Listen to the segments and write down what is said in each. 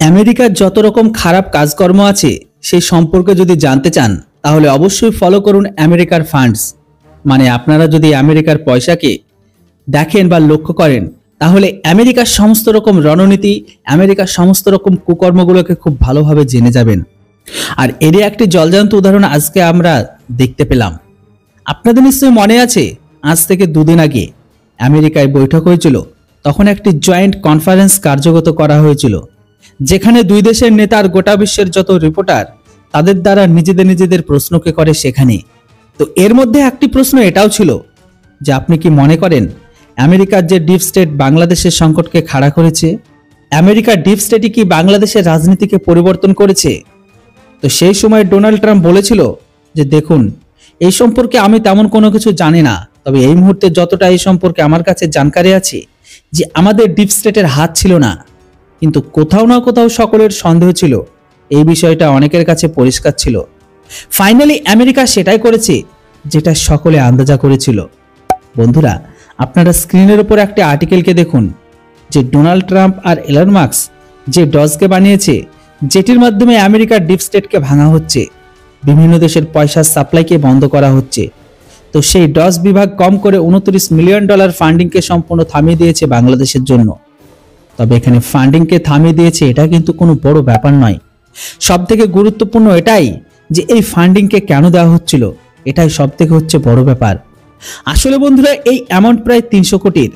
আমেরিকার যত রকম খারাপ কাজকর্ম আছে সেই সম্পর্কে যদি জানতে চান তাহলে অবশ্যই ফলো করুন আমেরিকার ফান্ডস। মানে আপনারা যদি আমেরিকার পয়সাকে দেখেন বা লক্ষ্য করেন তাহলে আমেরিকার সমস্ত রকম রণনীতি, আমেরিকার সমস্ত রকম কুকর্মগুলোকে খুব ভালোভাবে জেনে যাবেন। আর এরই একটি জলজান্ত উদাহরণ আজকে আমরা দেখতে পেলাম। আপনাদের নিশ্চয়ই মনে আছে, আজ থেকে দুদিন আগে আমেরিকায় বৈঠক হয়েছিল। তখন একটি জয়েন্ট কনফারেন্স কার্যগত করা হয়েছিল, যেখানে দুই দেশের নেতার গোটা বিশ্বের যত রিপোর্টার তাদের দ্বারা নিজেদের প্রশ্নকে করে সেখানে। তো এর মধ্যে একটি প্রশ্ন এটাও ছিল যে আপনি কি মনে করেন আমেরিকার যে ডিপ স্টেট বাংলাদেশের সংকটকে খাড়া করেছে, আমেরিকার ডিপ স্টেটই কি বাংলাদেশের রাজনীতিকে পরিবর্তন করেছে? তো সেই সময় ডোনাল্ড ট্রাম্প বলেছিল যে দেখুন, এই সম্পর্কে আমি তেমন কোনো কিছু জানি না, তবে এই মুহূর্তে যতটা এই সম্পর্কে আমার কাছে জানকারি আছে যে আমাদের ডিপ স্টেটের হাত ছিল না, কিন্তু কোথাও না কোথাও সকলের সন্দেহ ছিল। এই বিষয়টা অনেকের কাছে পরিষ্কার ছিল। ফাইনালি আমেরিকা সেটাই করেছে যেটা সকলে আন্দাজা করেছিল। বন্ধুরা, আপনারা স্ক্রিনের উপর একটা আর্টিকেলকে দেখুন যে ডোনাল্ড ট্রাম্প আর এলন মাস্ক যে ডজকে বানিয়েছে, যেটির মাধ্যমে আমেরিকার ডিপ স্টেটকে ভাঙা হচ্ছে, বিভিন্ন দেশের পয়সার সাপ্লাইকে বন্ধ করা হচ্ছে। তো সেই ডজ বিভাগ কম করে $29 মিলিয়ন ফান্ডিংকে সম্পূর্ণ থামিয়ে দিয়েছে বাংলাদেশের জন্য। তবে এখানে ফান্ডিংকে থামিয়ে দিয়েছে এটা কিন্তু কোনো বড় ব্যাপার নয়। সব থেকে গুরুত্বপূর্ণ এটাই যে এই ফান্ডিংকে কেন দেওয়া হচ্ছিল, এটাই সব থেকে হচ্ছে বড় ব্যাপার। আসলে বন্ধুরা, এই অ্যামাউন্ট প্রায় 300 কোটির,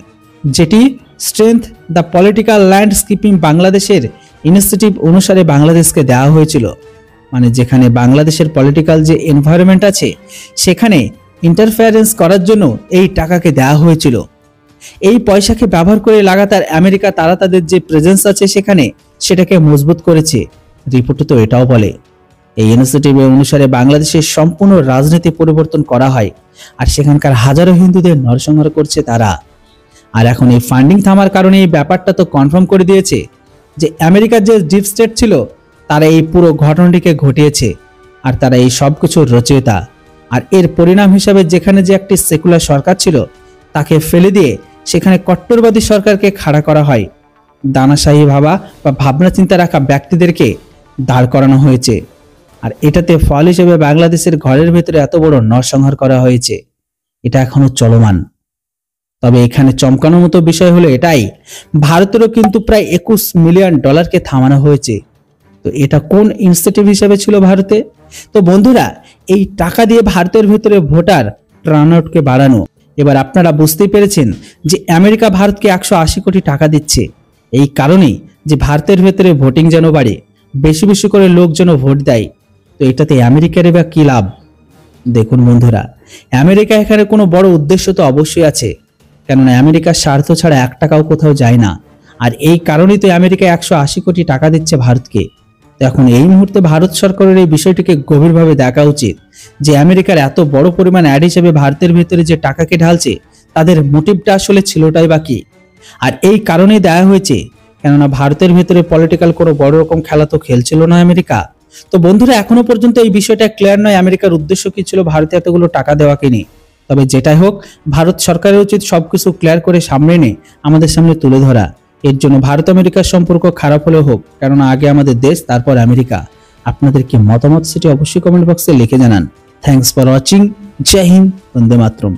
যেটি স্ট্রেংথ দ্য পলিটিক্যাল ল্যান্ডস্কেপিং বাংলাদেশের ইনিশিয়েটিভ অনুসারে বাংলাদেশকে দেওয়া হয়েছিল। মানে যেখানে বাংলাদেশের পলিটিক্যাল যে এনভায়রনমেন্ট আছে সেখানে ইন্টারফেয়ারেন্স করার জন্য এই টাকাকে দেওয়া হয়েছিল। এই পয়সাকে ব্যবহার করে লাগাতার আমেরিকা তারা তাদের যে প্রেজেন্স আছে সেখানে সেটাকে মজবুত করেছে। রিপোর্টে তো এটাও বলে এই ইনিশিয়েটিভ অনুসারে বাংলাদেশের সম্পূর্ণ রাজনীতি পরিবর্তন করা হয়, আর সেখানকার হাজারো হিন্দুদের নরসংহার করছে তারা। আর এখন এই ফান্ডিং থামার কারণে এই ব্যাপারটা তো কনফার্ম করে দিয়েছে যে আমেরিকার যে ডিপ স্টেট ছিল তারা এই পুরো ঘটনাটিকে ঘটিয়েছে, আর তারা এই সব কিছুর রচয়িতা। আর এর পরিণাম হিসাবে যেখানে যে একটি সেকুলার সরকার ছিল তাকে ফেলে দিয়ে সেখানে কট্টরবাদী সরকারকে খাড়া করা হয়। দানাশাহী ভাবা বা ভাবনা চিন্তা রাখা ব্যক্তিদেরকে দাঁড় করানো হয়েছে। আর এটাতে ফল হিসেবে বাংলাদেশের ঘরের ভেতরে এত বড় নরসংহার করা হয়েছে, এটা এখনো চলমান। তবে এখানে চমকানোর মতো বিষয় হলো এটাই, ভারতেরও কিন্তু প্রায় $21 মিলিয়ন থামানো হয়েছে। তো এটা কোন ইনিশিয়েটিভ হিসেবে ছিল ভারতে? তো বন্ধুরা, এই টাকা দিয়ে ভারতের ভেতরে ভোটার টার্নআউটকে বাড়ানো। এবার আপনারা বুঝতেই পেরেছেন যে আমেরিকা ভারতকে 180 কোটি টাকা দিচ্ছে এই কারণেই যে ভারতের ভেতরে ভোটিং যেন বাড়ে, বেশি বেশি করে লোক যেন ভোট দেয়। তো এটাতে আমেরিকার বা কি লাভ? দেখুন বন্ধুরা, আমেরিকা এখানে কোনো বড় উদ্দেশ্য তো অবশ্যই আছে, কেননা আমেরিকার স্বার্থ ছাড়া 1 টাকাও কোথাও যায় না। আর এই কারণেই তো আমেরিকা 180 কোটি টাকা দিচ্ছে ভারতকে। তো এখন এই মুহূর্তে ভারত সরকারের এই বিষয়টিকে গভীরভাবে দেখা উচিত যে আমেরিকার এত বড় পরিমাণ অ্যাড হিসেবে ভারতের ভেতরে যে টাকাকে ঢালছে তাদের মোটিভটা আসলে ছিলটাই বা কি। আর এই কারণেই দেয়া হয়েছে, কেননা ভারতের ভেতরে পলিটিক্যাল কোনো বড় রকম খেলা তো খেলছিল না আমেরিকা। তো বন্ধুরা, এখনো পর্যন্ত এই বিষয়টা ক্লিয়ার নয় আমেরিকার উদ্দেশ্য কি ছিল ভারতে এতগুলো টাকা দেওয়াকে নিয়ে। তবে যেটাই হোক, ভারত সরকারের উচিত সবকিছু ক্লিয়ার করে সামনে এনে আমাদের সামনে তুলে ধরা। এর জন্য ভারত আমেরিকার সম্পর্ক খারাপ হলেও হোক, কেননা আগে আমাদের দেশ, তারপর আমেরিকা। আপনাদের কি মতামত সেটি অবশ্যই কমেন্ট বক্সে লিখে জানান। Thanks for watching. জয় হিন্দ, বন্দে মাতরম।